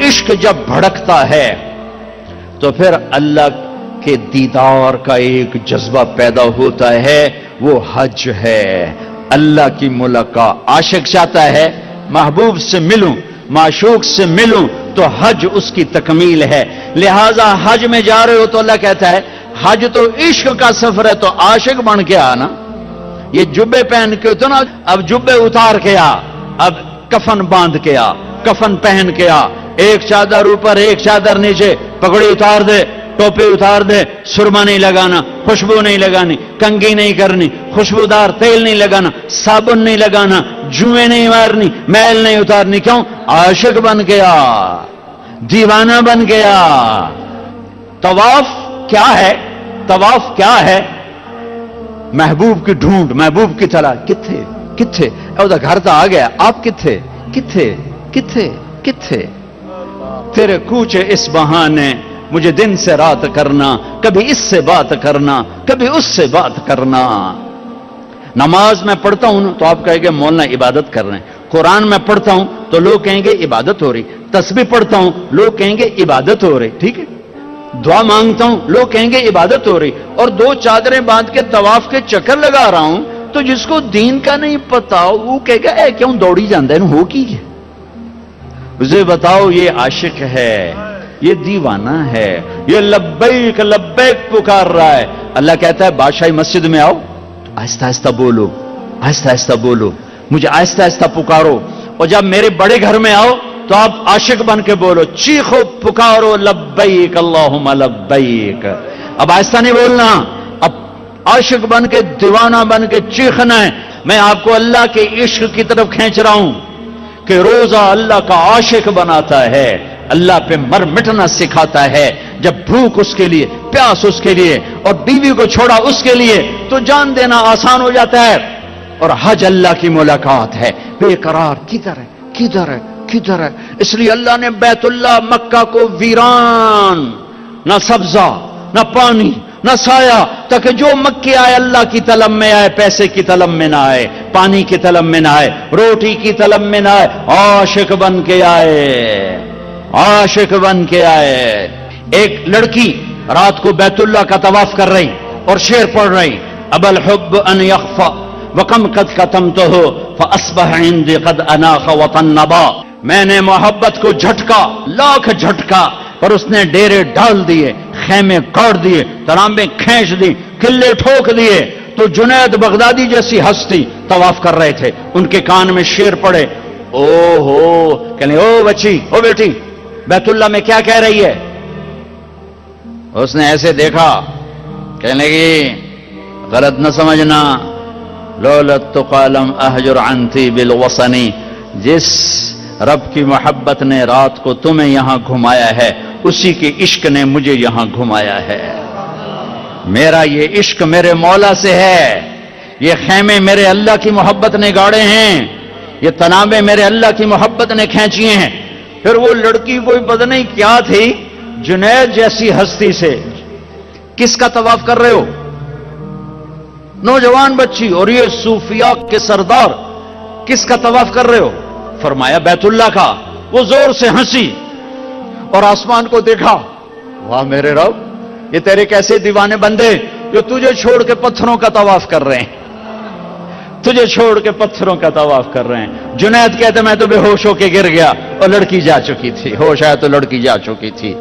عشق جب بھڑکتا ہے تو پھر اللہ کے دیدار کا ایک جذبہ پیدا ہوتا ہے، وہ حج ہے، اللہ کی ملاقات۔ عاشق چاہتا ہے محبوب سے ملوں، معشوق سے ملوں، تو حج اس کی تکمیل ہے۔ لہذا حج میں جا رہے ہو تو اللہ کہتا ہے حج تو عشق کا سفر ہے، تو عاشق بن کے آنا۔ یہ جبے پہن کے تو نا، اب جبے اتار کے آ، اب کفن باندھ کے آ، کفن پہن کے آ، ایک چادر اوپر ایک چادر نیچے، پگڑی اتار دے، ٹوپی اتار دے، سرما نہیں لگانا، خوشبو نہیں لگانی، کنگھی نہیں کرنی، خوشبودار تیل نہیں لگانا، صابن نہیں لگانا، جوئیں نہیں مارنی، میل نہیں اتارنی۔ کیوں؟ عاشق بن گیا، دیوانہ بن گیا۔ طواف کیا ہے؟ طواف کیا ہے؟ محبوب کی ڈھونڈ، محبوب کی تلاش۔ کتھے کتھے او دا گھر تا آ گیا، آپ کتھے کتھے کتھے کتھے؟ تیرے کوچے اس بہانے مجھے دن سے رات کرنا، کبھی اس سے بات کرنا، کبھی اس سے بات کرنا۔ نماز میں پڑھتا ہوں تو آپ کہیں گے مولانا عبادت کر رہے ہیں، قرآن میں پڑھتا ہوں تو لوگ کہیں گے عبادت ہو رہی، تسبیح پڑھتا ہوں لوگ کہیں گے عبادت ہو رہی، ٹھیک ہے، دعا مانگتا ہوں لوگ کہیں گے عبادت ہو رہی، اور دو چادریں باندھ کے طواف کے چکر لگا رہا ہوں، تو جس کو دین کا نہیں پتا وہ کہے گا اے کیوں دوڑی جاندے ہیں، ہو کی ہے؟ اسے بتاؤ یہ عاشق ہے، یہ دیوانہ ہے، یہ لبیک لبیک پکار رہا ہے۔ اللہ کہتا ہے بادشاہی مسجد میں آؤ، آہستہ آہستہ بولو، آہستہ آہستہ بولو، مجھے آہستہ آہستہ پکارو، اور جب میرے بڑے گھر میں آؤ تو آپ عاشق بن کے بولو، چیخو پکارو لبیک اللہم لبیک۔ اب آہستہ نہیں بولنا، اب عاشق بن کے دیوانہ بن کے چیخنا ہے۔ میں آپ کو اللہ کے عشق کی طرف کھینچ رہا ہوں کہ روزہ اللہ کا عاشق بناتا ہے، اللہ پہ مر مٹنا سکھاتا ہے۔ جب بھوک اس کے لیے، پیاس اس کے لیے، اور بیوی کو چھوڑا اس کے لیے، تو جان دینا آسان ہو جاتا ہے۔ اور حج اللہ کی ملاقات ہے۔ بے قرار کدھر ہے کدھر ہے کدھر ہے؟ اس لیے اللہ نے بیت اللہ مکہ کو ویران، نہ سبزہ نہ پانی نہ سایہ، تاکہ جو مکے آئے اللہ کی طلب میں آئے، پیسے کی طلب میں نہ آئے، پانی کی طلب میں نہ آئے، روٹی کی طلب میں نہ آئے، عاشق بن کے آئے، عاشق بن کے آئے۔ ایک لڑکی رات کو بیت اللہ کا طواف کر رہی اور شعر پڑھ رہی، اب الحب ان یخفى وکم قد کتمتہ فاصبح عندی قد اناخ وطنبا۔ میں نے محبت کو جھٹکا، لاکھ جھٹکا، پر اس نے ڈیرے ڈال دیے، خیمے کاٹ دیے، ترامبیں کھینچ دی، قلعے ٹھوک دیے۔ تو جنید بغدادی جیسی ہستی طواف کر رہے تھے، ان کے کان میں شعر پڑے، او ہو، کہنے او بچی، او بیٹی، بیت اللہ میں کیا کہہ رہی ہے؟ اس نے ایسے دیکھا، کہنے لگی غلط نہ سمجھنا، لولت قالم احجر عنتی بالوصنی، جس رب کی محبت نے رات کو تمہیں یہاں گھمایا ہے، اسی کے عشق نے مجھے یہاں گھمایا ہے۔ میرا یہ عشق میرے مولا سے ہے، یہ خیمے میرے اللہ کی محبت نے گاڑے ہیں، یہ تنابیں میرے اللہ کی محبت نے کھینچی ہیں۔ پھر وہ لڑکی کوئی پتہ نہیں کیا تھی، جنید جیسی ہستی سے کس کا طواف کر رہے ہو؟ نوجوان بچی، اور یہ صوفیاء کے سردار کس کا طواف کر رہے ہو؟ فرمایا بیت اللہ کا۔ وہ زور سے ہنسی اور آسمان کو دیکھا، واہ میرے رب، یہ تیرے کیسے دیوانے بندے جو تجھے چھوڑ کے پتھروں کا طواف کر رہے ہیں، تجھے چھوڑ کے پتھروں کا طواف کر رہے ہیں۔ جنید کہتے میں تو بے ہوش ہو کے گر گیا، اور لڑکی جا چکی تھی، ہوش آیا تو لڑکی جا چکی تھی۔